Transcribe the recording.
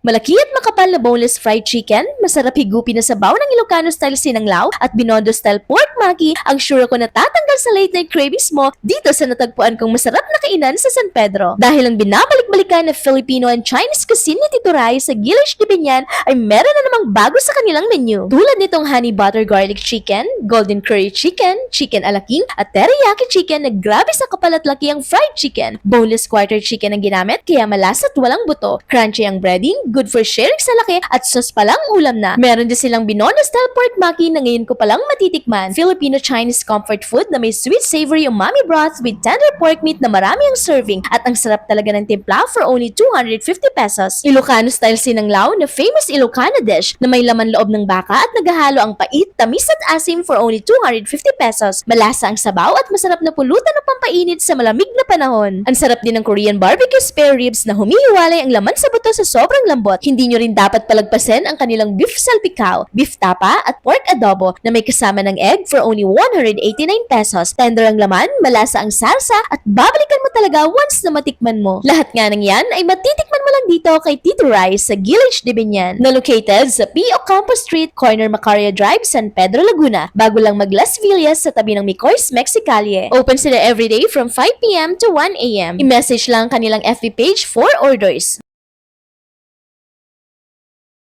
Malaki at makapal na boneless fried chicken, masarap higupin na sabaw ng Ilocano-style sinanglaw at Binondo-style pork maki ang sure ko na tatanggal sa late night cravings mo dito sa natagpuan kong masarap na kainan sa San Pedro. Dahil ang binabalik-balikan na Filipino and Chinese cuisine ni Tito Rai sa Gilead de Binyan ay meron na namang bago sa kanilang menu. Tulad nitong honey butter garlic chicken, golden curry chicken, chicken alaking at teriyaki chicken na grabe sa kapal at laki ang fried chicken. Boneless quarter chicken ang ginamit kaya malasa at walang buto. Crunchy ang breading, good for sharing sa laki at sauce palang ulam na. Meron din silang Binondo style pork maki na ngayon ko palang matitikman. Filipino-Chinese comfort food na may sweet savory umami broth with tender pork meat na marami ang serving at ang sarap talaga ng timpla for only 250 pesos. Ilocano style sinanglaw na famous Ilocano dish na may laman loob ng baka at naghahalo ang pait, tamis at asim for only 250 pesos. Malasa ang sabaw at masarap na pulutan ng pampainit sa malamig na panahon. Ang sarap din ng Korean barbecue spare ribs na humihiwalay ang laman sa buto sa sobrang lambot. Hindi nyo rin dapat palagpasin ang kanilang beef salpicao, beef tapa at pork adobo na may kasama ng egg for only 189 pesos. Tender ang laman, malasa ang salsa at babalikan mo talaga once na matikman mo. Lahat nga ng yan ay matitikman mo lang dito kay Tito Rai sa Gilead de Binyan na located sa P. Ocampo Street, corner Macaria Drive, San Pedro, Laguna. Bago lang mag Las Villas sa tabi ng Mikoy's Mexicalye. Open sila everyday from 5 p.m. to 1 a.m. I-message lang kanilang FB page for orders.